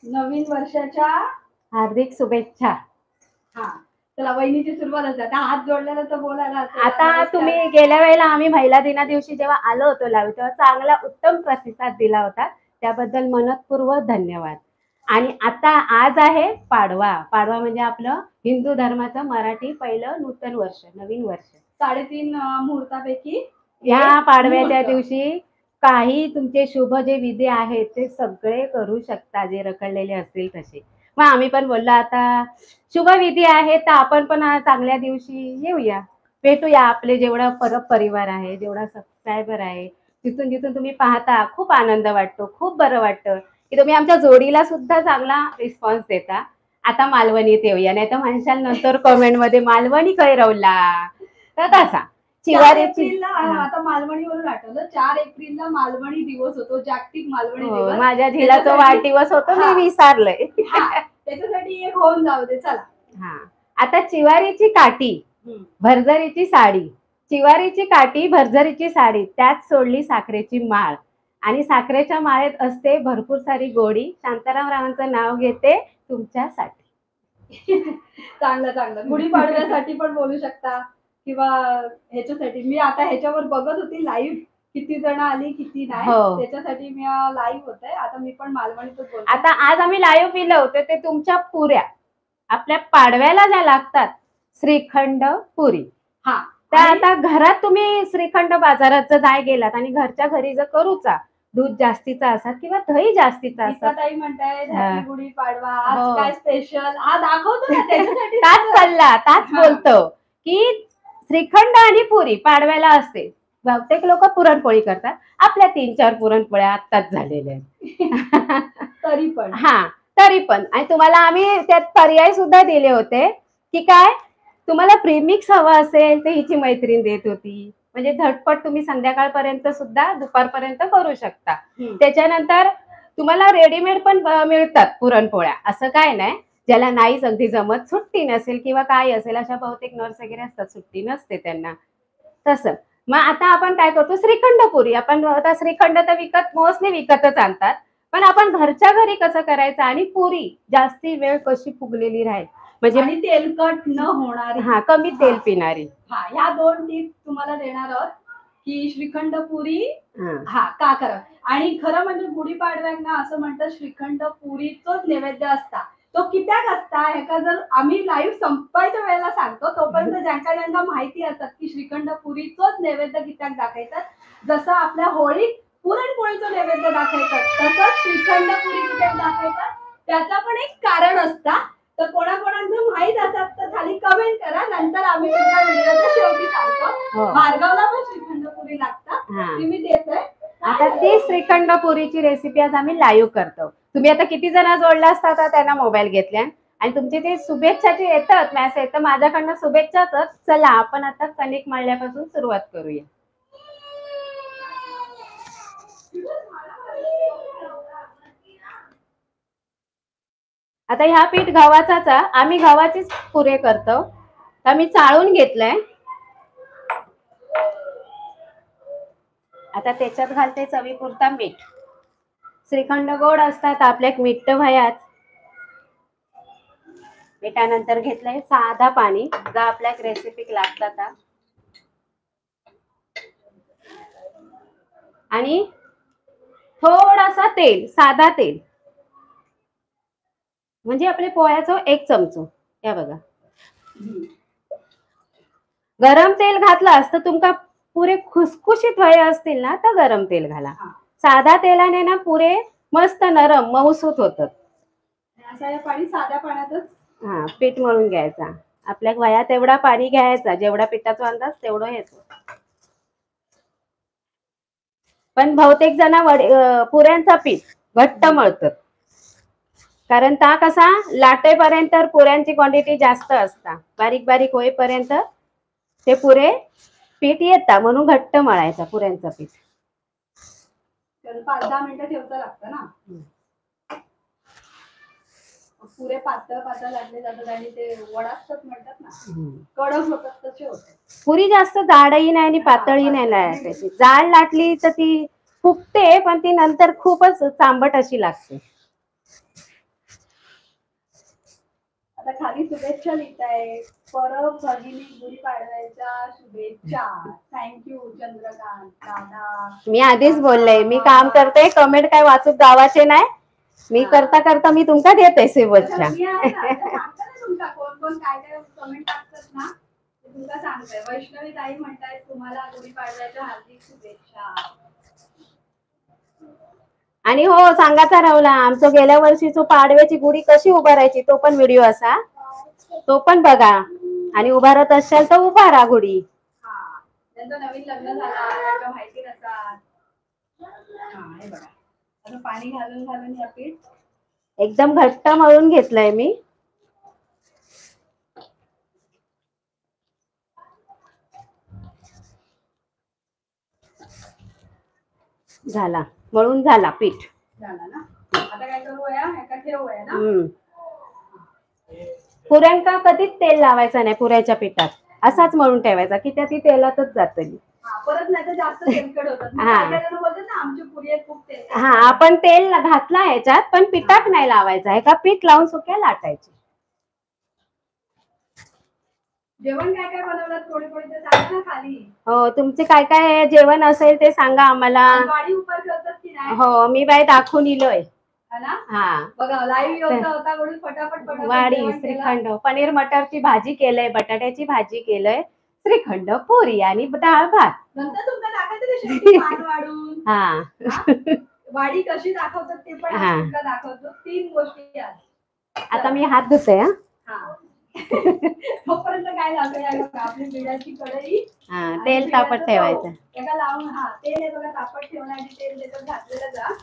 नवीन वर्षाच्या हार्दिक शुभेच्छा. हा चला वहिनीची सुरुवात असते. आता हात जोडलेला तर बोलायला आता तुम्ही गेल्या वेळेला आम्ही महिला दिना दिवशी जेव्हा आलो होतो लाईव्ह तेव्हा चांगला उत्तम प्रतिसाद दिला होता, त्याबद्दल मनपूर्वक धन्यवाद. आणि आता आज आहे पाडवा. पाडवा म्हणजे आपलं हिंदू धर्माचं मराठी पहिलं नूतन वर्ष, नवीन वर्ष. 3.5 मुहूर्तापैकी या पाडव्याच्या दिवशी काही तुमचे शुभ जे विधी आहेत ते सगळे करू शकता, जे रखडलेले असतील तसे. मग आम्ही पण बोललो आता शुभ विधी आहे तर आपण पण चांगल्या दिवशी येऊया, भेटूया. आपले जेवढा परिवार आहे, जेवढा सबस्क्रायबर आहे, तिथून जिथून तुम्ही पाहता खूप आनंद वाटतो, खूप बरं वाटतं की तुम्ही आमच्या जोडीला सुद्धा चांगला रिस्पॉन्स देता. आता मालवणीत येऊया, नाही तर म्हणशाल नंतर कमेंटमध्ये मालवणी कैरवला. तर तसा आता मालवणीवरून आठवलं, 4 एप्रिलला मालवणी दिवस होतो, जागतिक मालवणी दिवस. माझ्या झिलाचा वाढदिवस होतो, मी विसरलंय. त्याच्यासाठी एक होऊन जाऊ दे. चला हा आता चिवारीची काठी भरजरीची साडी, चिवारीची काठी भरजरीची साडी, त्यात सोडली साखरेची माळ, आणि साखरेच्या माळेत असते भरपूर सारी गोडी. शांताराम रावांचं नाव घेते तुमच्यासाठी. चांगलं चांगलं. गुढीपाडव्यासाठी पण बोलू शकता किंवा ह्याच्यासाठी. मी आता ह्याच्यावर बघत होती लाईव्ह, किती जण आली किती नाही, त्याच्यासाठी मी लाईव्ह होते. आता मी पण मालवणीतच बोलते. आता आज आम्ही लाईव्ह केलं होतं ते तुमच्या पुऱ्या आपल्या पाडव्याला ज्या लागतात, श्रीखंड पुरी. हा त्या आता घरात तुम्ही श्रीखंड बाजारात नाही गेलात आणि घरच्या घरी जर करूचा, दूध जास्तीचा असतात किंवा दही जास्तीचा असतात. ताई म्हणतायत हॅपी गुढी पाडवा, आज काय स्पेशल हा दाखवतो ना, त्याच्यासाठी ताच चालला, ताच बोलतो की श्रीखंड आणि पुरी पाडव्याला असते. बहुतेक लोक पुरणपोळी करतात, आपल्या 3-4 पुरणपोळ्या आत्ताच झालेल्या आहेत. तरी पण आणि तुम्हाला आम्ही त्यात पर्याय सुद्धा दिले होते की काय तुम्हाला प्रीमिक्स हवं असेल तर हिची मैत्रीण देत होती, म्हणजे झटपट तुम्ही संध्याकाळपर्यंत सुद्धा दुपारपर्यंत करू शकता. त्याच्यानंतर तुम्हाला रेडीमेड पण मिळतात पुरणपोळ्या, असं काय नाही. ज्याला नाहीच अगदी जमत, सुट्टी नसेल किंवा काय असेल, अशा बहुतेक नर्स वगैरे असतात, सुट्टी नसते त्यांना, तसं. मग आता आपण काय करतो, श्रीखंड पुरी. आपण आता श्रीखंड तर मोस्टली विकतच आणतात, पण आपण घरच्या घरी कसं करायचं आणि पुरी जास्ती वेळ कशी फुगलेली राहील, म्हणजे तेलकट न होणारी, कमी तेल पिणारी. ह्या 2 टिप्स तुम्हाला देणार आहोत की श्रीखंड पुरी का करा. आणि खरं म्हणजे गुढीपाडव्यांना असं म्हणतात श्रीखंड पुरीचोच नैवेद्य असता. तो कित्याक असता ह्याका जर आम्ही लाईव्ह संपायच्या वेळेला सांगतो, तोपर्यंत ज्यांना माहिती असतात की श्रीखंड पुरीचोच नैवेद्य कित्याक दाखवतात. जसं आपल्या होळीत पुरणपोळीचं नैवेद्य दाखवतात, तसंच श्रीखंड पुरी कित्याक दाखवतात त्याचं पण एक कारण असतं. तर कोणाकोणाचं माहित असतात तर खाली कमेंट करा, नंतर आम्ही तुमच्या व्हिडिओच्या शेवटी सांगतो. भार्गवला पण श्रीखंड पुरी लागतात, ती मी देतोय. आता ती श्रीखंड पुरीची रेसिपी आज आम्ही लाईव्ह करतो. तुम्ही आता किती जण जोडला असतात त्यांना मोबाईल घेतल्या आणि तुमची ते शुभेच्छाचे येतात मेसेज, तर माझ्याकडनं शुभेच्छाच. चला आपण आता कणिक मळल्यापासून सुरुवात करूया. आता ह्या पीठ गव्हाचाच, आम्ही गव्हाचीच पुरे करतो. आम्ही चाळून घेतलंय. आता त्याच्यात घालते चवीपुरता मीठ. श्रीखंड गोड असतात, आपल्या मीठ भयात. मिठानंतर घेतलंय साधा पाणी, जो आपल्या रेसिपीक लागतात, आणि थोडासा तेल, साधा तेल, म्हणजे आपले पोह्याचं 1 चमचो. या बघा, गरम तेल घातलं असतं तुमका पुरे खुसखुशीत व्हाय असतील ना तर गरम तेल घाला. साधा तेलाने ना पुरे मस्त नरम मऊसूत होतात. साध्या पाण्यातच पीठ मळून घ्यायचा. आपल्या वयात एवढा पाणी घ्यायचा, जेवढा पिठाचा अंदाज तेवढं येतो. पण बहुतेक जण पुऱ्यांचा पीठ घट्ट मळतात, कारण ता कसा लाटेपर्यंत पुऱ्यांची क्वांटिटी जास्त असता, बारीक बारीक होईपर्यंत ते पुरे पीठ येतात, म्हणून घट्ट मळायचा पुऱ्यांचा पीठ. 5-10 मिनिटं ठेवता लागतं ना. पुरे पातळ पातळ लागले जातात आणि ते वडासतात म्हणतात ना, कडक होतात तसे होते. पुरी जास्त जाडही नाही आणि पातळही नाही लाटायची. जाड लाटली तर ती फुगते, पण ती नंतर खूपच चांबट अशी लागते. आता खाली शुभेच्छा लिहिताय. परब भगिनी गुढीपाडव्याच्या शुभेच्छा. थँक्यू चंद्रकांत दादा. मी आधीच बोलले मी काम करते, कमेंट काय वाचूक गावाचे नाही. मी करता करता मी तुमका देते शुभेच्छा. तुमचा कोण कोण काय काय कमेंट टाकतात ना ते तुमका सांगते. वैष्णवी ताई म्हणतायत तुम्हाला गुढीपाडव्याच्या हार्दिक शुभेच्छा. आणि हो सांगायचा राहुला, आमचं गेल्या वर्षीचो पाडव्याची गुढी कशी उभारायची तो पण व्हिडिओ असा, तो पण बघा. आणि उभारत असाल तर उभारा गुढी. त्यांचं नवीन लग्न झालं माहिती नसतात. हे बघा आता पाणी घालून घालून या पीठ एकदम घट्ट मळून घेतलंय मी. झाला मळून झाला पीठ. झाला ना. आता काय करूया, एका ठेवूया ना. पुऱ्यांका कधीच तेल लावायचं नाही पुऱ्याच्या पिठात, असाच मळून ठेवायचा की त्या ती तेलातच जातली. परत नाही तर जास्त तेलकट होतात. बोलतात ना आमची पुरी खूप तेल. हा आपण तेल घातला ह्याच्यात पण पिठात नाही लावायचा आहे का, पीठ लावून सुक्या लाटायचे. जेवण काय काय बनवलं थोडी थोडी ते सांगा ना खाली. हो तुमचे काय काय जेवण असेल ते सांगा आम्हाला. वाडी उपर करतात की नाही. हो मी बाई दाखवून इलोय. हा बघा लाईव्ह होता म्हणून फटाफट वाडी श्रीखंड, पनीर मटरची भाजी केलंय, बटाट्याची भाजी केलंय, श्रीखंड पुरी आणि डाळ भात. नंतर तुमका दाखवते पान वाढून. हा वाडी कशी दाखवतात ते पण तुमका दाखवतो. 3 गोष्टी आहेत. आता मी हात धुते. तोपर्यंत काय लागतं आपली बिड्याची कढई. तेल तापत ठेवायचं. एका लावून तेल हे बघा तापत ठेवण्याची तेल त्याच्यात घातलेलं जा.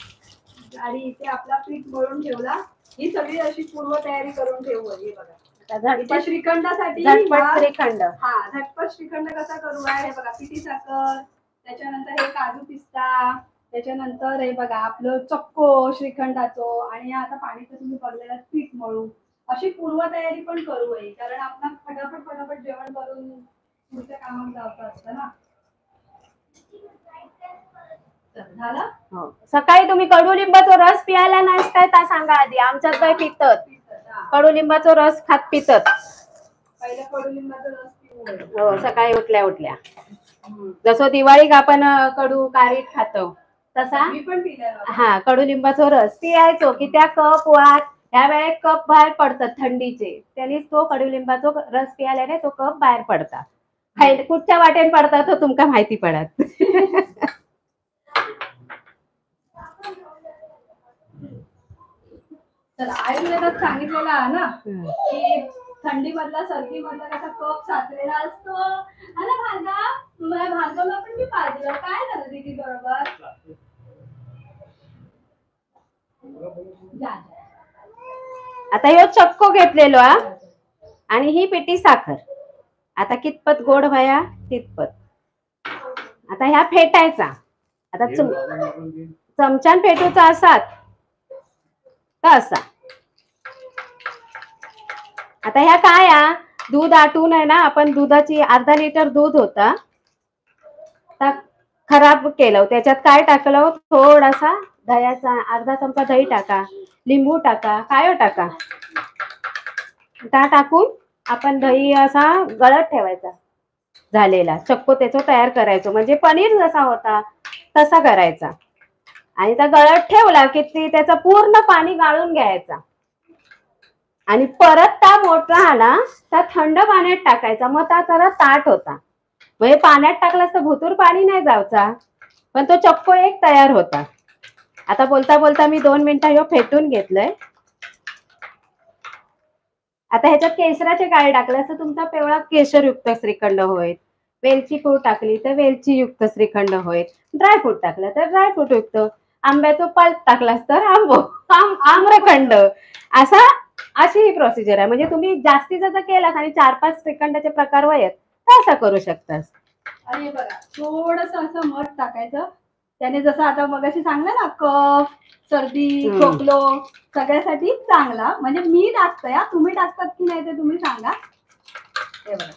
आणि इथे आपला पीठ मळून ठेवला. ही सगळी अशी पूर्व तयारी करून ठेवू. हे बघा श्रीखंडासाठी श्रीखंड. झटपट श्रीखंड कसा करू आहे. हे बघा पिठी साखर, त्याच्यानंतर हे काजू पिस्ता, त्याच्यानंतर हे बघा आपलं चक्को श्रीखंडाचो, आणि आता पाणीचं तुम्ही बघलेलं पीठ मळू. अशी पूर्वतयारी पण करू आहे, कारण आपण फटाफट जेवण करून पुढच्या कामात जायचं असतं ना. झालं. हो सकाळी तुम्ही कडुलिंबाचा रस पियाला नसताय ता सांगा आधी. आमच्यात काय पितात कडुलिंबाचा रस खात पितात. पहिला कडुलिंबाचा रस पिऊ. हो सकाळी उठल्या जसं दिवाळीत आपण कडू कारीट खातो तसा मी पण पिला. हा कडुलिंबाचा रस पियायचो की त्या कप वाट ह्या वेळेत कप बाहेर पडतात थंडीचे, त्यांनीच तो कडुलिंबाचा रस पियाल्याने तो कप बाहेर पडता. कुठच्या वाटेन पडता तो तुमका माहिती पडत. तर आयुर्वेदात सांगितलेलं आहे ना की थंडी मधला सर्दी मधला कसा कप साचलेला असतो. भार्गवला पण मी पाहिलं. काय झालं दीदी बरोबर. आता ह्यो चक्को घेतलेलो आणि ही पिठी साखर. आता कितपत गोड व्हाया तितपत. आता ह्या फेटायचा. आता चमच्यान फेटूचा असात असा. आता ह्या काय दूध आटून आहे ना, आपण दुधाची अर्धा लिटर दूध होता खराब केलं. त्याच्यात काय टाकलं, थोडासा दह्याचा अर्धा चमचा दही टाका, लिंबू टाका, काय टाका, त्या टाकून आपण दही असा गळत ठेवायचा. झालेला चक्को त्याचा तयार करायचो, म्हणजे पनीर जसा होता तसा करायचा. आणि त्या गळत ठेवला की त्याचं पूर्ण पाणी गाळून घ्यायचा आणि परत त्या मोठा त्या थंड पाण्यात टाकायचा. मग त्या जरा ताट होता. म्हणजे पाण्यात टाकलास तर भुतूर पाणी नाही जायचा, पण तो चक्को एक तयार होता. आता बोलता बोलता मी 2 मिनिटं ह्यो फेटून घेतलंय. आता ह्याच्यात केशराचे काळे टाकले असं तुमचा पिवळा केशरयुक्त श्रीखंड होईल. वेलची पूड टाकली तर वेलची युक्त श्रीखंड होईल. ड्रायफ्रूट टाकलं तर ड्रायफ्रूट युक्त. आंब्याचं पल्प टाकलास तर आम्रखंड. अशी ही प्रोसिजर आहे. म्हणजे तुम्ही जास्तीचा केलास आणि 4-5 श्रीखंडाचे प्रकार वयत तर असं करू शकतास. आणि बघा थोडस असं मध टाकायचं. त्याने जसं आता मगाशी सांगलं ना कफ सर्दी खोकलो सगळ्यासाठी चांगला. म्हणजे मी टाकतोय, तुम्ही टाकतात की नाही ते तुम्ही सांगा. हे बघा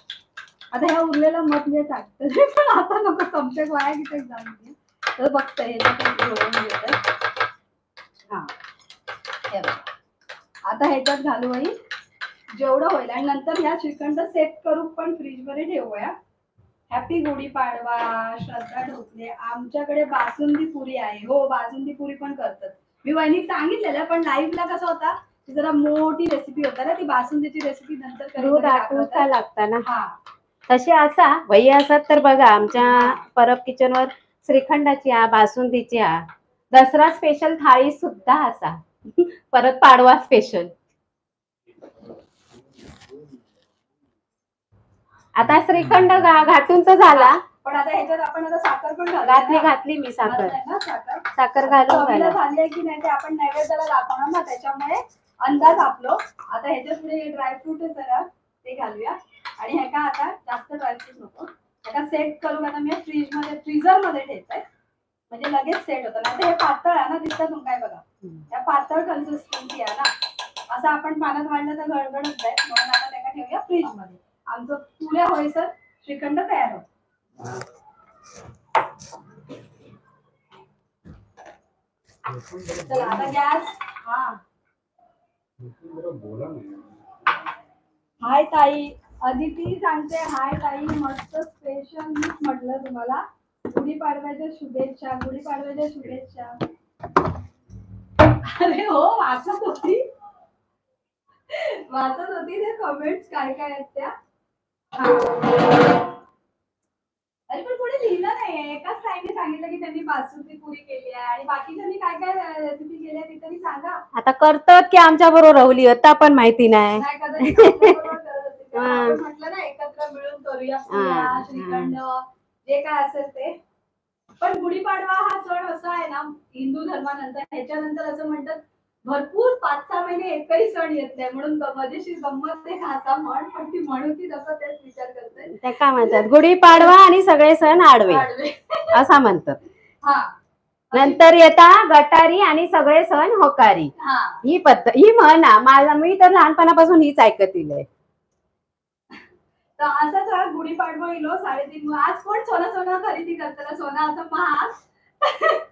आता ह्या उरलेला मध मी टाकते, पण आता नको संशय वाया किती जाऊन दे. तर बघतोय घेऊन घेत. हा हे बघा आता ह्याच्यात घालू आई जेवढं होईल. आणि नंतर ह्या श्रीखंड सेट करू पण फ्रीज मध्ये ठेवूया. हॅपी गुढीपाडवा श्रद्धा ढोकले. आमच्याकडे बासुंदी पुरी आहे. हो, बासुंदी पुरी पण करतात. मी वहिनी सांगितलेलं, पण लाईव्हला कसं होता, ती जरा मोठी रेसिपी होता ना, ती बासुंदीची रेसिपी नंतर दूध आटूचा लागता ना. हा, तशी असा वही असत तर बघा आमच्या परब किचनवर श्रीखंडाची बासुंदीची दसरा स्पेशल थाळी सुद्धा असा. परत पाडवा स्पेशल. आता श्रीखंड घाटून तर झाला, पण आता ह्याच्यात आपण आता साखर पण घातली मी साखर साखर घालून झाली आहे की नाही ते आपण नैवेद्याला दाखवणार ना, त्याच्यामुळे अंदाज आपलो. आता ह्याच्यात पुढे ड्रायफ्रूट जरा ते घालूया. आणि ह्या का आता जास्त ड्रायफ्रूट नको, आता सेट करून आता मी फ्रीजर मध्ये ठेवते, म्हणजे लगेच सेट होतं. आता हे पातळ आहे ना, दिसतं तुम्ही काय बघा, या पातळ कन्सिस्टन्सी आहे ना, असं आपण पाण्यात वाढलं तर गडबडच आहे. म्हणून आता त्याला ठेवूया फ्रीज मध्ये. आमचं पुऱ्या होईसर श्रीखंड तयार होतो. चला आता गॅस. हाय ताई अदिती सांगते. हाय ताई, मस्त स्पेशल मीच म्हटलं तुम्हाला गुढीपाडव्याच्या शुभेच्छा. गुढीपाडव्याच्या शुभेच्छा. अरे हो, वाचत होती ते कमेंट्स काय काय आहेत त्या. अरे पण पुढे लिहिलं नाही, एकाच ताईने सांगितलं की त्यांनी बासुंदी पुरी केली आहे, आणि बाकीच्यांनी काय काय रेसिपी केली आहे ती तरी सांगा. आता करतात की आमच्या बरोबर राहुली आता पण माहिती नाही. म्हटलं ना एकत्र मिळून करूया पुऱ्या श्रीखंड जे काय असेल ते. पण गुढीपाडवा हा सण असा आहे ना हिंदू धर्मानंतर, ह्याच्यानंतर असं म्हणतात भरपूर 5-6 महिने एकही सण येत नाही, म्हणून मजेशीर गंमत ते घासा म्हण, पण ती म्हणू की नको तेच विचार करते. ते काय म्हणतात, गुढीपाडवा आणि सगळे सण आडवे असं म्हणतात. हा, नंतर येता गटारी आणि सगळे सण होकारी. ही ही म्हणा माझा, मी तर लहानपणापासून हीच ऐकतील. तर असंच गुढीपाडवा इलो 3:30. आज कोण सोना खरेदी करताना, सोना असं महाग.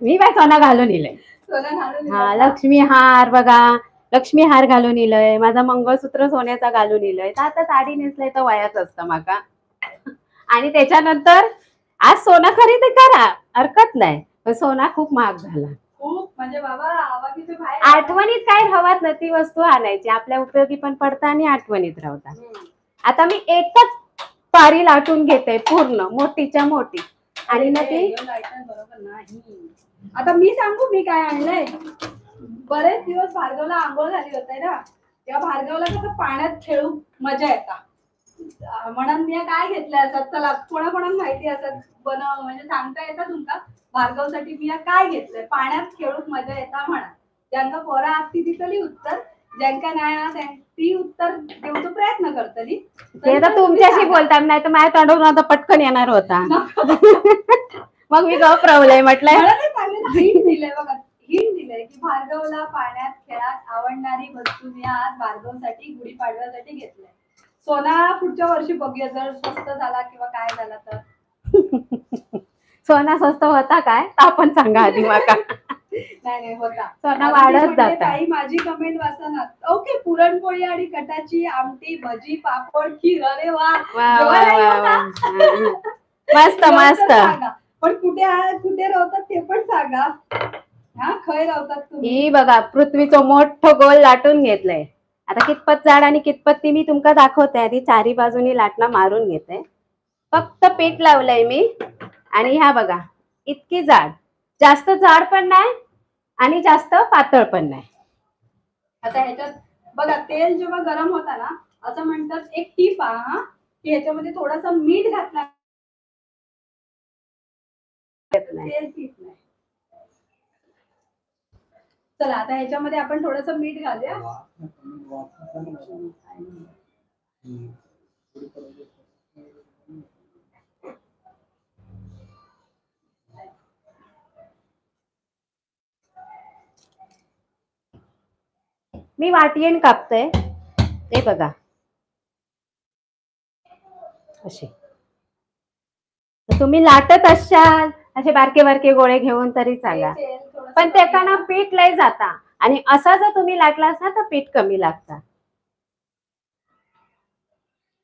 मी बाय सोना घालून इलय. हा, लक्ष्मी हार बघा, लक्ष्मी हार घालून इलय. माझा मंगळसूत्र सोन्याचा घालून इलय. तर आता साडी नेसलंय तर वयाच असतं माका. आणि त्याच्यानंतर आज सोना खरेदी करा हरकत नाही, पण सोना खूप महाग झाला. खूप म्हणजे बाबा आठवणीत काय राहत नाही, ती वस्तू आणायची आपल्या उपयोगी पण पडता आणि आठवणीत राहतात. आता मी एकच पारी लाटून घेते पूर्ण मोठीच्या मोठी, आणि ना ती बरोबर नाही. आता मी सांगू मी काय आणलंय. बरेच दिवस भार्गवला आंघोळ झाली होते ना, तेव्हा भार्गवला कसं पाण्यात खेळू मजा येता, म्हणून मी काय घेतलंय असत. चला कोणाकोणाला माहिती असत म्हणजे सांगता येतं तुमका भार्गवसाठी मी काय घेतलंय. पाण्यात खेळून मजा येता म्हणा. ज्यांना पोरा आत्ती दिसली उत्तर, ज्यांका नाही ती उत्तर देऊचा प्रयत्न करतली. ते तर तुमच्याशी बोलता, नाही तर माझ्या तोंडून आता पटकन येणार होता. मग मी गप राहुलय म्हटलंय. हिंट दिलंय बघा, हिंट दिलंय की भार्गवला पाण्यात खेळात आवडणारी वस्तू मी आज भार्गवसाठी गुढीपाडव्यासाठी घेतलंय. सोना पुढच्या वर्षी बघूया, जर स्वस्त झाला किंवा काय झाला तर. सोना स्वस्त होता काय आपण सांगा आधी माका. नाही होता, सोना वाढत जाता. ताई माझी कमेंट वाचना. ओके, पुरणपोळी आणि कटाची आमटी, भजी, पापड, खीर. अरे वा, मस्त मस्त. पण कुठे राहतात ते पण सांगा. हा, खय राहतात तुम्ही. ही बघा पृथ्वीचं मोठं गोल लाटून घेतलंय. आता कितपत जाड आणि कितपत ती मी तुमका दाखवते. आधी चारी बाजूनी लाटणं मारून घेते. फक्त पीठ लावलंय मी, आणि ह्या बघा इतकी जाड, जास्त जाड पण नाही आणि जास्त पातळ पण नाही. आता ह्याच्यात बघा तेल जेव्हा गरम होता ना, असं म्हणतात एक टीप की ह्याच्यामध्ये थोडासा मीठ घातला, तेल टीप नाही. चला आता ह्याच्यामध्ये आपण थोडस मीठ घालूया. मी वाटीयेन कापते, ते बघा असे. तुम्ही लाटत असाल असे बारके बारके गोळे घेऊन तरी चाला, पण त्याला पीठ लय जाता, आणि असा जर तुम्ही लाटला असता तर पीठ कमी लागता.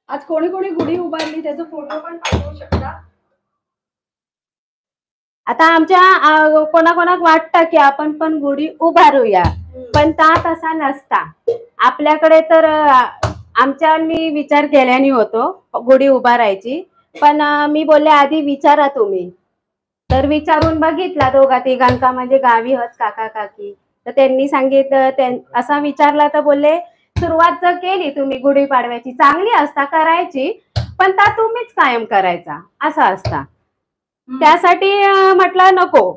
आज कोणी कोणी गुढी उभारली त्याचा फोटो पण पाठवू शकता. आता आमच्या कोणाकोणाक वाटतं की आपण पण गुढी उभारूया, पण ता तसा नसता आपल्याकडे. तर आमच्या मी विचार केल्याने होतो गुढी उभारायची, पण मी बोलले आधी विचारा तुम्ही. तर विचारून बघितला दोघा तिघांका, म्हणजे गावी होत काका काकी, तर त्यांनी सांगितलं असा विचारला तर बोलले सुरुवात जर केली तुम्ही गुढीपाडव्याची चांगली असता करायची, पण ता तुम्हीच कायम करायचा असा असता. त्यासाठी म्हटलं नको,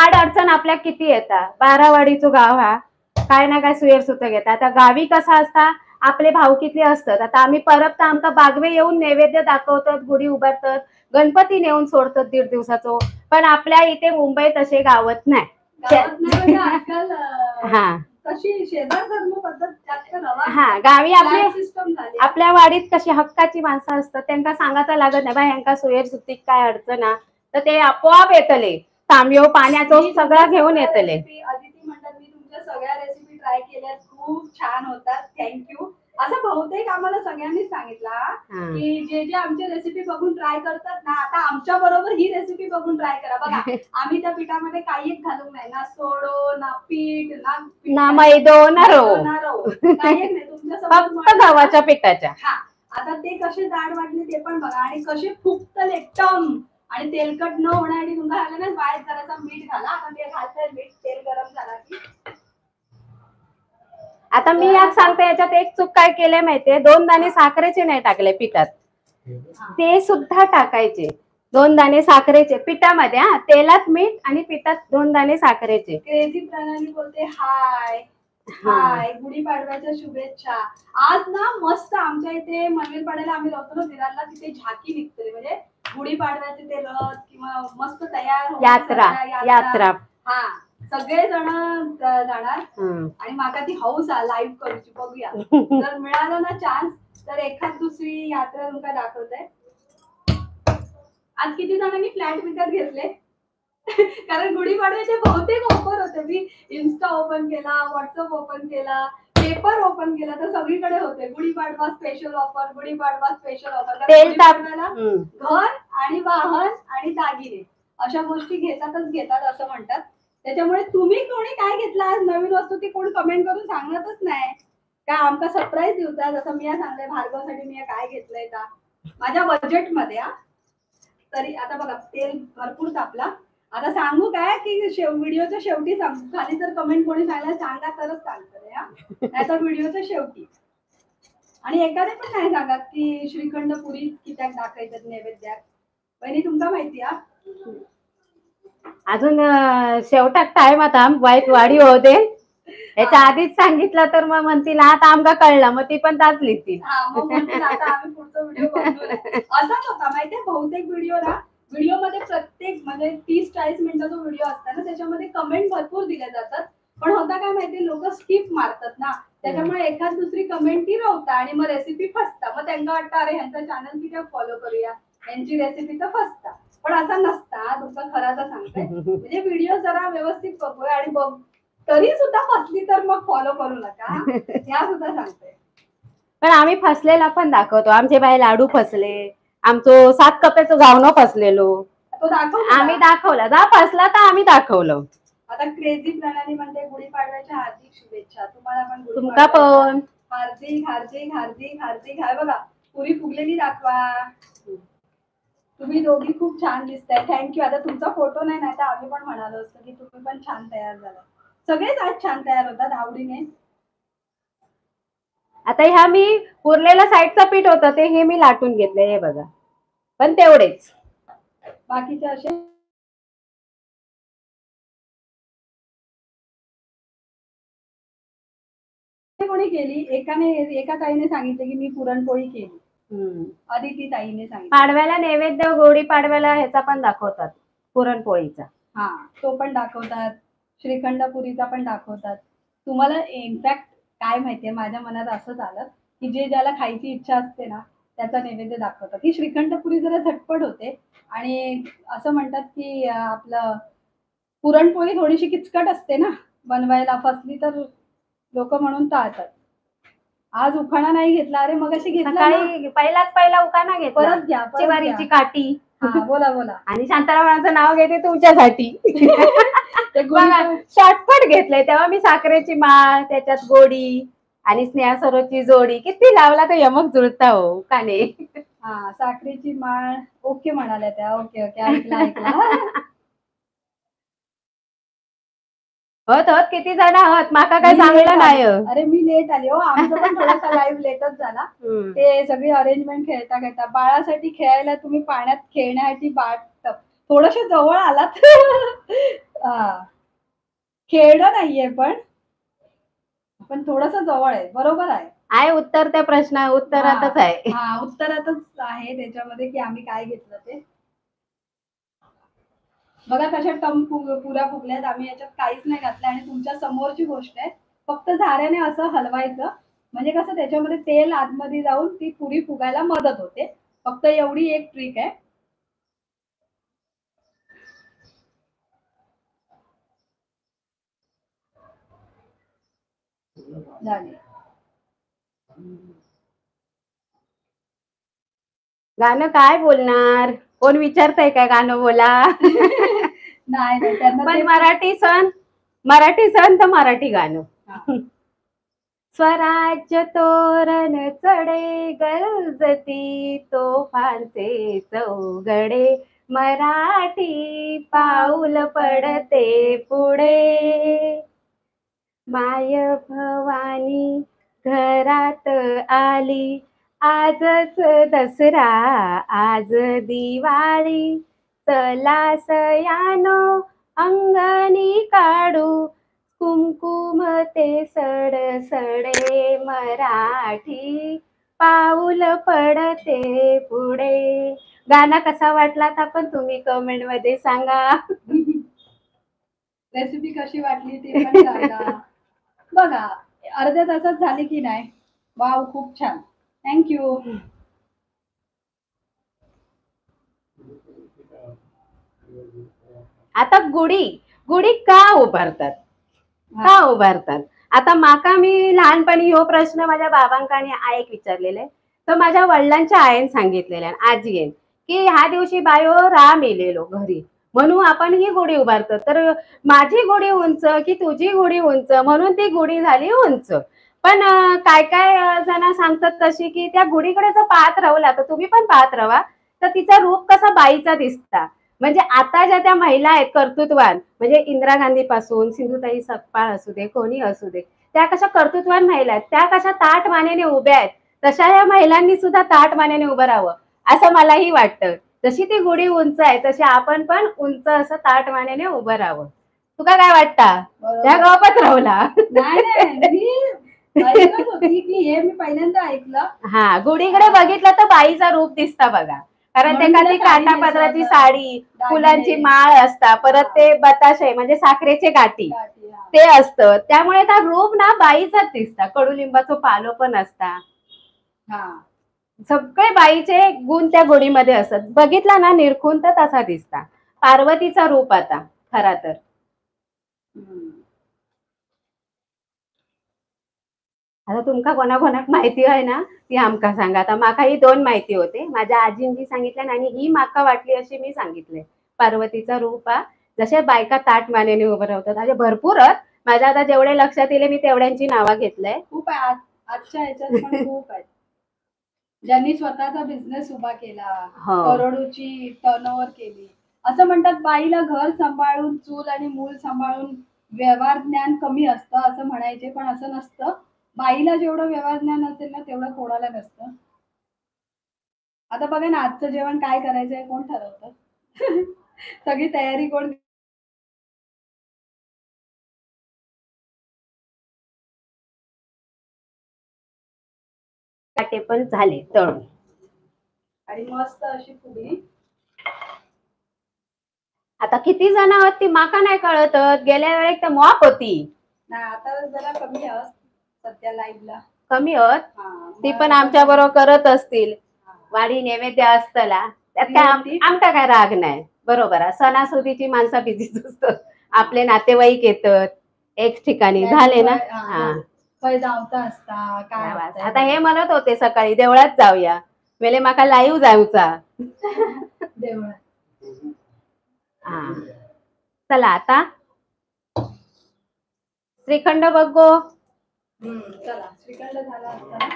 आड अडचण आपल्या किती येतात. बारावाडीचं गाव हा काय ना काय सुयर सुत घेतात. आता गावी कसा असता आपले भाऊ किती असतात. आता आम्ही परत तर आमका बागवे येऊन नैवेद्य दाखवतात, गुढी उभारतात, गणपती नेऊन सोडतात 1.5 दिवसाचो. पण आपल्या इथे मुंबईत असे गावत नाही. म्हणजे आजकाल हा तशी शेजार धर्म पद्धत जास्त हा गावी आपले सिस्टम झाली. आपल्या वाडीत कशी हक्काची माणसं असतात, त्यांना सांगायचं लागत नाही बा ह्यांका सुयर सुतीक काय अडचण ना, तर ते आपोआप येतले तांब्यो पाण्याचं सगळं घेऊन येतले. अदिती म्हणतात मी तुमच्या सगळ्या रेसिपी ट्राय केल्या, खूप छान होतात, थँक्यू. असं बहुतेक आम्हाला सगळ्यांनी सांगितला की जे जे आमच्या रेसिपी बघून ट्राय करतात ना, आता आमच्या बरोबर ही रेसिपी बघून ट्राय करा. बघा आम्ही त्या पिठामध्ये काहीच घालून नाही, ना सोडो ना पीठ ना मैदो ना रव, काही नाही, तुमच्या फक्त गव्हाच्या पिठाच्या. हा आता ते कसे जाड वाटले ते पण बघा, आणि कसे फुगतले एकदम, आणि तेलकट न होण्यासाठी तुमचा आलं ना बाहेर जरासा मीठ घाला. आता ते घालतंय मीठ, तेल गरम झाला की. आता मी आज सांगते याच्यात एक चूक काय केले माहितीये, 2 दाणे साखरेचे नाही टाकले पिठात, ते सुद्धा टाकायचे. 2 दाणे साखरेचे पिठामध्ये, हा तेलात मीठ आणि पिठात 2 दाणे साखरेचे. क्रेझी प्रणाली बोलते हाय हाय, गुढीपाडव्याच्या शुभेच्छा. आज ना मस्त आमच्या इथे मनवीरपाड्याला आम्ही राहतो ना विरारला, तिथे झाकी निघते, म्हणजे गुढीपाडव्याचे ते रथ किंवा मस्त तयार यात्रा हा सगळे जण जाणार. आणि माका ती हौस लाईव्ह करूची, बघूया जर मिळालं ना चान्स तर एखाद दुसरी यात्रा तुमका दाखवते. आज किती जणांनी फ्लॅट विकत घेतले कारण गुढीपाडव्याचे बहुतेक ऑफर होते. मी इन्स्टा ओपन केला, व्हॉट्सअप ओपन केला, पेपर ओपन केला, तर सगळीकडे होते Gudi Padwa special offer, Gudi Padwa special offer. घर आणि वाहन आणि दागिने अशा गोष्टी घेतात असं म्हणतात. त्याच्यामुळे तुम्ही कोणी काय घेतला आज नवीन वस्तू ती कोण कमेंट करून सांगतच नाही का, आमका सरप्राईज देऊचा. जसं मी सांगलंय भार्गवसाठी मी काय घेतलंय का माझ्या बजेटमध्ये. तरी आता बघा तेल भरपूर तापला. आता सांगू काय की व्हिडिओच्या शेवटी सांगू, खाली जर कमेंट कोणी सांगायला सांगा तरच सांगतोय, नाहीतर व्हिडिओच्या शेवटी. आणि एखादे पण नाही सांगा की श्रीखंड पुरी कित्याक दाखवायच्यात नैवेद्यात. बहिणी तुमका माहिती अजून शेवटाक टाइम आता वाडी होते, याच्या आधीच सांगितलं तर मग म्हणतील आता आमका कळलं, मग ती पण ताच लिहितील. आता आम्ही पुढचा व्हिडिओ बनवूया. असाच होता माहितीये, बहुतेक व्हिडिओमध्ये प्रत्येक म्हणजे 30-40 मिनिटाचा व्हिडिओ असता ना, त्याच्यामध्ये कमेंट भरपूर दिल्या जातात, पण होता काय माहितीये लोक स्किप मारतात ना, त्याच्यामुळे एखाद दुसरी कमेंट ती राहता आणि मग रेसिपी फसता. मग त्यांना वाटतं अरे ह्यांचा चॅनल किती फॉलो करूया, यांची रेसिपी तर फसता. पण असा नसता, तुमचा खरा तर सांगते. म्हणजे व्हिडिओ जरा व्यवस्थित बघूया, आणि बघ तरी सुद्धा फसली तर मग फॉलो करू नका, या सुद्धा सांगते. पण आम्ही फसलेला पण दाखवतो. आमचे बाई लाडू फसले, आमचं 7 कप्प्याचं गावणं फसलेलो, तो आम्ही दाखवला. जा फसला तर आम्ही दाखवलं. आता क्रेझी प्रणाली म्हणते गुढीपाडव्याच्या हार्दिक शुभेच्छा. तुम्हाला पण तुमका पण हार्दिक हार्दिक हार्दिक हार्दिक. हाय बघा पुरी फुगलेली दाखवा. तुम्ही दोघी खूप छान दिसताय, थँक्यू. आता तुमचा फोटो नाही तर आम्ही पण म्हणालो असतो की तुम्ही पण छान तयार झाला. सगळेच आज छान तयार होतात आवडीने. आता ह्या मी उरलेला साईडचं पीठ होतं ते हे मी लाटून घेतले, हे बघा, पण तेवढेच. बाकीचे असे कोणी केली, एका ताईने सांगितलं की मी पुरणपोळी केली, अदिती ताईने सांगितलं. पाडव्याला नैवेद्य गुढी पाडव्याला ह्याचा पण दाखवतात, पुरणपोळीचा. हा तो पण दाखवतात, श्रीखंड पुरीचा पण दाखवतात. तुम्हाला इनफॅक्ट काय माहितीये, माझ्या मनात असं झालं की जे ज्याला खायची इच्छा असते ना त्याचा नैवेद्य दाखवतात. ही श्रीखंडपुरी जरा झटपट होते, आणि असं म्हणतात की आपलं पुरणपोळी थोडीशी किचकट असते ना बनवायला, फसली तर लोक म्हणून टाळतात. आज उखाणा नाही घेतला. अरे मग अशी घेतला ना. सकाळी पहिला उखाणा घेतला, परत घ्या, परत चिवारीची घ्या. काठी. हा, बोला बोला. आणि शांतारामांचं नाव घेते तुमच्यासाठी. ते गुढी शॉर्टकट घेतलंय तेव्हा मी. साखरेची माळ, त्याच्यात गोडी आणि स्नेहा सरोची जोडी. किती लावला तर यमक जुळता हो काने. हा, साखरेची माळ. ओके म्हणाल्या त्या. ओके ओके, ऐकला ऐकला. होत होत किती जण आहोत माका काय मी सांगलं late नाही. आले. अरे मी लेट आले हो. आमचं पण थोडासा लाईव्ह लेटच झाला. ते सगळी अरेंजमेंट खेळता खेळता. बाळासाठी खेळायला तुम्ही पाण्यात खेळण्यासाठी थोडस जवळ आलात. खेळणं नाहीये पण थोडस जवळ आहे. बरोबर आहे. उत्तर त्या प्रश्न उत्तरातच आहे. हा, उत्तरातच आहे त्याच्यामध्ये की आम्ही काय घेतलं ते. बघा कशा टम पुऱ्या फुगल्यात. आम्ही याच्यात काहीच नाही घातलं आणि तुमच्या समोरची गोष्ट आहे. फक्त झाऱ्याने असं हलवायचं, म्हणजे कसं त्याच्यामध्ये तेल आतमध्ये जाऊन ती पुरी फुगायला मदत होते. फक्त एवढी एक ट्रिक आहे. झाली. गाणं काय बोलणार? कोण विचारतंय काय गाणं बोला? नाही पण मराठी सण तर मराठी गाणं. स्वराज्य तोरण चढे गरजती तोफांचे चौघडे, मराठी पाऊल पडते पुढे. माय भवानी घरात आली, आजच दसरा आज दिवाळी, चला सयानो अंगणी काढू, कुंकुम ते सड सडे, मराठी पाऊल पडते पुढे. गाणं कसा वाटला तर पण तुम्ही कमेंट मध्ये सांगा. रेसिपी कशी वाटली ते पण सांगा. बघा अर्ध्या तासात झाली की नाही. वाव, खूप छान. थँक्यू. आता गुढी का उभारतात? आता माका मी लहानपणी हो प्रश्न माझ्या बाबांकाने ऐक विचारलेले, तर माझ्या वडिलांच्या आईने सांगितलेले, आजीने, की ह्या दिवशी बायो राम येलेलो घरी, म्हणून आपण ही गुढी उभारतो. तर माझी गुढी उंच की तुझी गुढी उंच, म्हणून ती गुढी झाली उंच. पण काय काय जण सांगतात तशी की त्या गुढीकडे जर पाहत राहला तर तुम्ही पण पाहत राहा, तर तिचा रूप कसा बाईचा दिसता. म्हणजे आता ज्या त्या महिला आहेत कर्तृत्वान, म्हणजे इंदिरा गांधी पासून सिंधुताई सपकाळ असू दे, कोणी असू दे, त्या कशा कर्तृत्वान महिला आहेत, त्या कशा ताठ मानेने उभ्या आहेत, तशा या महिलांनी सुद्धा ताठ मानेने उभं राहावं असं मलाही वाटतं. जशी ती गुढी उंच आहे तशी आपण पण उंच असं ताठ मानेने उभं राहावं. तुका काय वाटतं? त्या गपच राहला. की हे मी पहिल्यांदा ऐकलं. हा, गुढीकडे बघितलं तर बाईचा रूप दिसता बघा, कारण ते ती काठापदराची साडी, फुलांची माळ असता, परत ते बताशे म्हणजे साखरेचे गाठी ते असतं, त्यामुळे त्या रूप ना बाईचाच दिसता. कडुलिंबाचं पालो पण असता. सगळे बाईचे गुण त्या गुढीमध्ये असत. बघितला ना निरखून तर तसा दिसता. पार्वतीचा रूप आता खरा तर. आता तुमका कोणाकोणाक माहिती आहे ना ती आमका सांगा. आता माका ही 2 माहिती होते. माझ्या आजींनी सांगितलं आणि ही माका वाटली अशी मी सांगितले. पार्वतीचा रूप हा, जसे बायका ताट मानेने उभं राहतात असे भरपूर माझ्या आता जेवढे लक्षात येले मी तेवढ्यांची नावं घेतलंय. खूप आहे आजच्या ह्याच्यात पण खूप आहेत. ज्यांनी स्वतःचा बिझनेस उभा केला, करोडोची टर्नओव्हर केली. असं म्हणतात बाईला घर सांभाळून, चूल आणि मूल सांभाळून व्यवहार ज्ञान कमी असतं असं म्हणायचे, पण असं नसतं. बाईला जेवढं व्यवहार ज्ञान असेल ना तेवढं कोणाला नसतं. आता बघा ना आजचं जेवण काय करायचंय कोण ठरवतं? सगळी तयारी कोण? काटे पण झाले तळून आणि मस्त अशी फुगली. आता किती जण आहोत ती माका नाही कळत. गेल्या वेळेस तर मॉप होती ना, आता जरा कमी आहोत सध्या लाईव्हला. कमी होत ती पण आमच्या बरोबर करत असतील. वाडी नैवेद्य असतला आमचा काय राग नाही. बरोबर आहे, सणासुदीची माणसं बिझीच असतात. आपले नातेवाईक येतात एक ठिकाणी झाले ना. खंय जावचा असता काय असतं. आता हे म्हणत होते सकाळी देवळात जाऊया, वेले माका लाईव्ह जाऊचा. देवळात. हा चला आता श्रीखंड बघो. चला श्रीखंड झाला असता.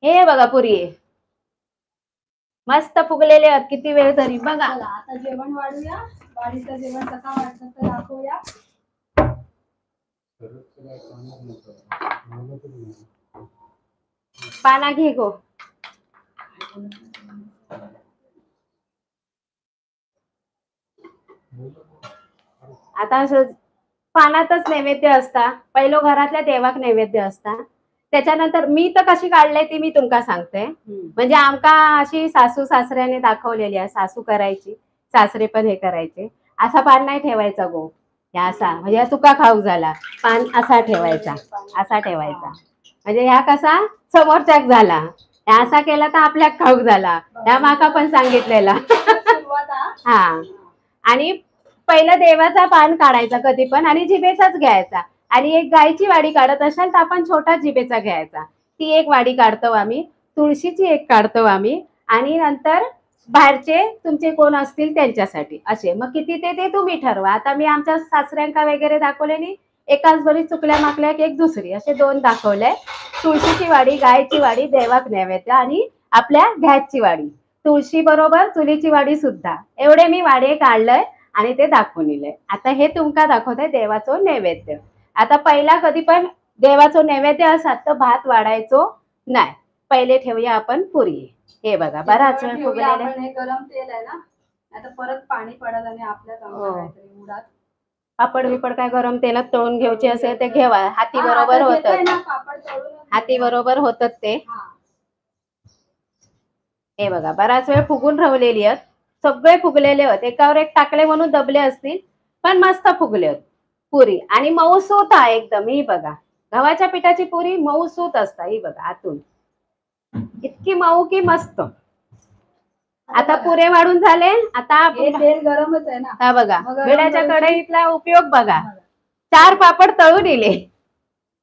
हे बघा पुरी मस्त फुगलेले आहेत, किती वेळ तरी बघा. चला आता जेवण वाढूया. वाढीचं जेवण कसा वाढतं ते दाखवूया. पाना घे गो. आता पानातच नैवेद्य असता. पहिलो घरातल्या देवाक नैवेद्य असता. त्याच्यानंतर मी तर कशी काढले ती मी तुमका सांगते. म्हणजे आमका अशी सासू सासऱ्याने दाखवलेली आहे. सासू करायची, सासरे पण हे करायचे. असा पान नाही ठेवायचा गो, ह्या असा म्हणजे तुका खाऊ झाला. पान असा ठेवायचा, असा ठेवायचा. म्हणजे ह्या कसा समोरच्याक झाला, ह्या असा केला तर आपल्याक खाऊ झाला. ह्या माका पण सांगितलेला. हा आणि पहिलं देवाचा पान काढायचा कधी पण आणि जिभेचाच घ्यायचा. आणि एक गायची वाडी काढत असाल तर आपण छोटा जिभेचा घ्यायचा. ती एक वाडी काढतो आम्ही. तुळशीची एक काढतो आम्ही. आणि नंतर बाहेरचे तुमचे कोण असतील त्यांच्यासाठी असे. मग किती ते तुम्ही ठरवा. आता मी आमच्या सासऱ्यांका वगैरे दाखवलेली, एकाच बरी चुकल्या माकल्या एक दुसरी असे 2 दाखवले. तुळशीची वाडी, गायची वाडी, देवाक नैवेद्य आणि आपल्या गॅसची वाडी. तुळशी बरोबर चुलीची वाडी सुद्धा. एवढे मी वाडे काढलंय आणि ते दाखवून दिलंय. आता हे तुमका दाखवतंय देवाचं नैवेद्य. आता पहिला कधी पण देवाचं नैवेद्य असतात तर भात वाढायचो नाही. पहिले ठेवूया आपण पुरी. हे बघा बराच वेळ फुगलेले. हे गरम तेल आहे ना, आता परत पाणी पडत आणि आपल्या काहीतरी उडात. पापड बिपड काय गरम तेलात तळून घ्यायचे असेल ते घेवा. हाती बरोबर होतं, हाती बरोबर होत ते. हे बघा बराच वेळ फुगून राहिलेली आहेत. सगळे फुगलेले आहेत. एकावर एक टाकले म्हणून दबले असतील, पण मस्त फुगले आहेत पुरी. आणि मऊसूत आहे एकदम. ही बघा गव्हाच्या पिठाची पुरी मऊसूत असता. ही बघा आतून इतकी मऊ की मस्त. आता पुरे वाढून झाले. आता तेल गरमच आहे ना. हा बघा भिड्याच्या कढईतला उपयोग बघा. 4 पापड तळून दिले.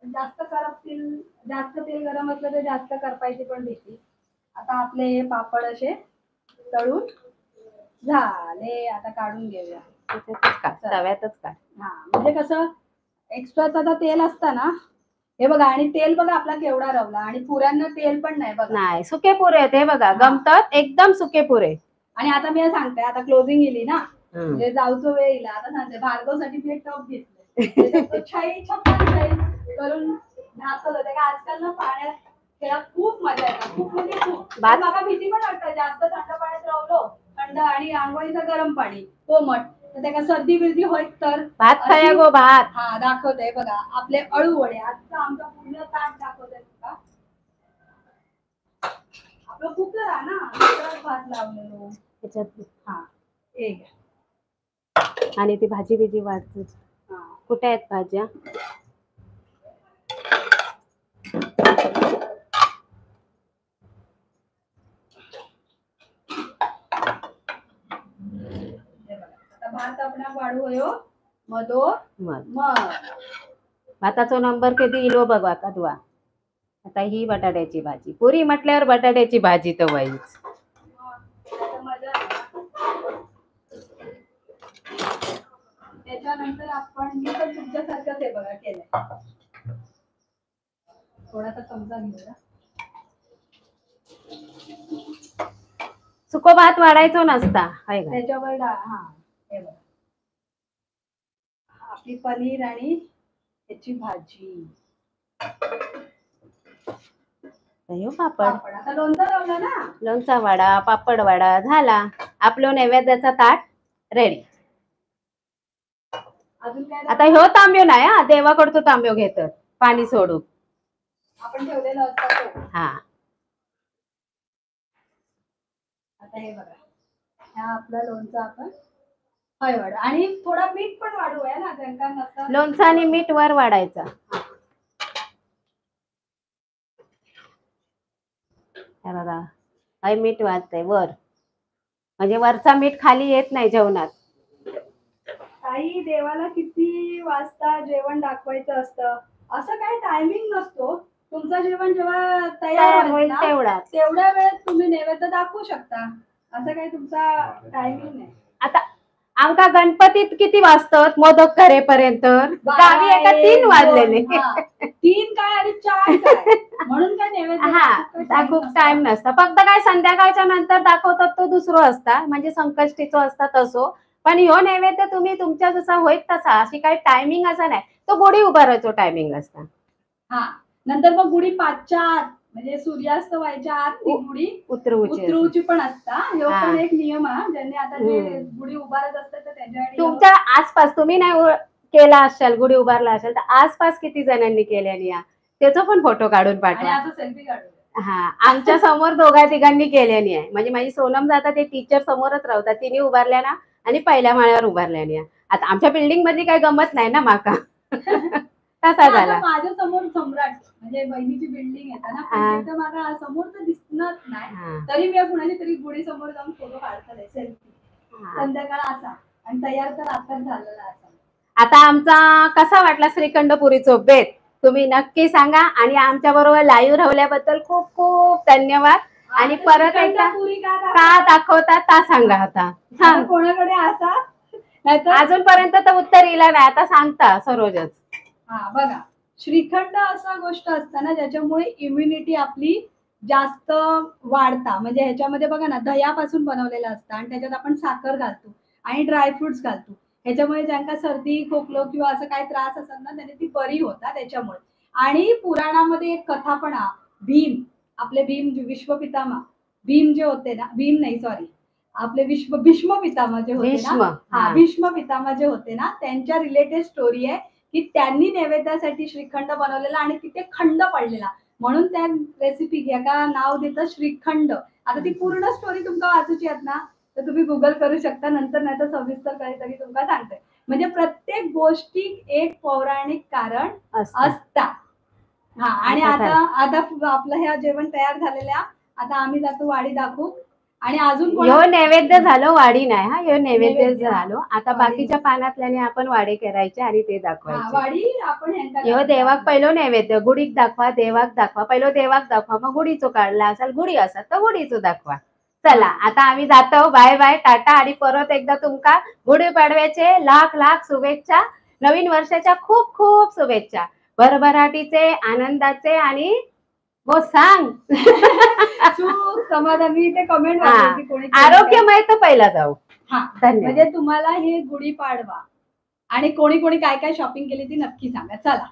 जास्त करपतील, जास्त तेल गरम असलं तर जास्त करपायची पण भीती. आता आपले हे पापड असे तळून झाले. आता काढून घेऊया तव्यातच का. हा म्हणजे कसं एक्स्ट्राचं आता तेल असतं ना. हे बघा आणि तेल बघा आपला केवढा रवला. आणि पुऱ्यांना तेल पण नाही बघा. नाही सुके पुरे आहेत. हे बघा गमतात एकदम सुके पुरे. आणि आता मी सांगते, आता क्लोजिंग येईल ना, म्हणजे जाऊचं वेळ येईल. आता सांगते भार्गवसाठी मी एक टप घेतले. छाई छप्पन छाई करून दाखवलं ते. आजकाल ना पाण्यात त्याला खूप मजा येते. खूप म्हणजे खूप. मला भीती पण वाटतं जास्त थंड पाण्यात राहलो. थंड आणि आंघोळीचं गरम पाणी कोमट तर त्याला सर्दी बिर्दी होईल तर भात खाया गो भात. हा दाखवते बघा आपले अळू वडे. आजचा आमचा पूर्ण ताट दाखवतोय का. आपलं कुकर आहे ना, भात लावलेलो त्याच्यात. हा एक आणि ती भाजी बिजी वाढते. कुठे आहेत भाज्या. भात आपला वाढू होयो मधो मग भाताचा नंबर कधी इलो बघा कदवा. आता ही बटाट्याची भाजी. पुरी म्हटल्यावर बटाट्याची भाजी तर व्हायच. त्याच्यानंतर आपण मी पण तुमच्यासारखंच हे बघा केलंय. थोडासा चमचा घेऊया. सुको भात वाढायचो नसता त्याच्यावर. हा हे बघा आपली पनीर आणि त्याची भाजी. पापड. आता लोणचं लावलं ना. लोणचा वाडा पापड वाडा झाला. आपलं नैवेद्याचा ताट रेडी. अजून काय. आता ह्यो तांब्यो नाही हा, देवाकडतो तांब्यो घेतात पाणी सोडून आपण ठेवलेलं असतं. हा आता हे बघा हा आपला लोणचा आपण वाढू. आणि थोडा मीठ पण वाढूया ना. त्यांना नसतं लोणचं आणि मीठ वर वाढायचा. हे बघा हे मीठ वाढतंय वर. म्हणजे वरचा मीठ खाली येत नाही जेवणात. आई देवाला किती वाजता जेवण दाखवायचं असतं असं काही टायमिंग नसतो. तुमचं जेवण जेव्हा तयार तयार होईल होईल ना तेवढा. तेवढ्या वेळेत तुम्ही नैवेद्य दाखवू शकता. असं काही तुमचा टायमिंग नाही. आता आमका गणपतीत किती वाजतात मोदक करेपर्यंत? गावी एका 3 1, 2, वाजलेले. हा. 3 काय आणि 4 काय म्हणून काय नैवेद्य हा दाखवू खूप नसतं. टाइम नसतं. फक्त काय संध्याकाळच्या नंतर दाखवतात तो दुसरं असता म्हणजे संकष्टीचं असता तसो. पण ह्यो नैवेद्य तुम्ही तुमच्या जसा होईल तसा अशी काही टायमिंग असा नाही. तो गुढी उभारायचो टायमिंग असता. हा नंतर मग गुढी 5च्या आत म्हणजे सूर्यास्त व्हायच्या आत ती गुढी उतरवूची असते. उतरवूची पण असता. ह्यो हा. पण एक नियम आहे ज्यांनी आता जे गुढी उभारत असतात तर त्याच्यासाठी तुमच्या आसपास तुम्ही नाही केला असाल गुढी उभारला असेल तर आसपास किती जणांनी केल्यानी या त्याचा पण फोटो काढून आणि पाठवा. असं सेल्फी काढू. हा आमच्या समोर दोघा तिघांनी केल्यानी आहे. म्हणजे माझी सोनम जाता ते टीचर समोरच राहतात तिने उभारल्या ना आणि पहिल्या माळ्यावर उभारल्यानी. आता आमच्या बिल्डिंग मध्ये काही गमत नाही ना माका. तसा झाला. माझ्या समोर सम्राट म्हणजे बहिणीची बिल्डिंग आहे ना पण तिथं मला समोर तर दिसणार नाही. तरी मी कुणाची तरी गुढी समोर जाऊन फोटो काढतात सेल्फी. संध्याकाळ असा आणि तयार तर आताच झालेला असा. आता आमचा कसा वाटला श्रीखंड पुरीचा बेत तुम्ही नक्की सांगा आणि आमच्या बरोबर लाईव्ह राहिल्याबद्दल खूप खूप धन्यवाद. आणि परत एकदा का दाखवतात ता सांगा आता. कोणाकडे असा अजूनपर्यंत तर उत्तर येईल नाही आता सांगता सरोजच. हा बघा श्रीखंड असा गोष्ट असताना ज्याच्यामुळे इम्युनिटी आपली जास्त वाढता. म्हणजे ह्याच्यामध्ये बघा ना दह्यापासून बनवलेलं असतं आणि त्याच्यात आपण साखर घालतो आणि ड्रायफ्रुट्स घालतो. ह्याच्यामुळे ज्यांना सर्दी खोकलो किंवा असं काही त्रास असेल ना त्याने ती बरी होता त्याच्यामुळे. आणि पुराणामध्ये एक कथा पण भीम आपले भीम विश्वपितामह भीम जे होते ना भीम नाही सॉरी आपले भीष्म पितामह जे होते ना भीष्म पितामह जे होते ना त्यांच्या रिलेटेड स्टोरी आहे की त्यांनी नैवेद्यासाठी श्रीखंड बनवलेला आणि तिथे खंड पडलेला म्हणून त्या रेसिपी घ्या नाव देतं श्रीखंड. आता ती पूर्ण स्टोरी तुमका वाचायची आहेत ना तर तुम्ही गुगल करू शकता नंतर नाही तर सविस्तर काहीतरी तुमका सांगते. म्हणजे प्रत्येक गोष्टी एक पौराणिक कारण असता. हा आणि आता आपलं ह्या जेवण तयार झालेल्या आता आम्ही जातो वाडी दाखवू. आणि अजून ह्यो नैवेद्य झालं वाडी नाही हा ह्यो नैवेद्य झालो. आता बाकीच्या पानातल्याने आपण वाडे करायचे आणि ते दाखवायचे. वाडी आपण ह्यो देवाक पहिलो नैवेद्य गुढीक दाखवा देवाक दाखवा पहिलो देवाक दाखवा मग गुढीचो काढला असेल गुढी असत तर गुढीचो दाखवा. चला आता आम्ही जातो बाय बाय टाटा आणि परत एकदा तुमका गुढीपाडव्याचे लाख लाख शुभेच्छा. नवीन वर्षाच्या खूप खूप शुभेच्छा. भरभराटीचे आनंदाचे आणि हो सांग समाधानी ते कमेंट आरोग्यमय तर पहिला जाऊ. हा म्हणजे तुम्हाला हे गुढीपाडवा आणि कोणी कोणी काय काय शॉपिंग केली ती नक्की सांगा. चला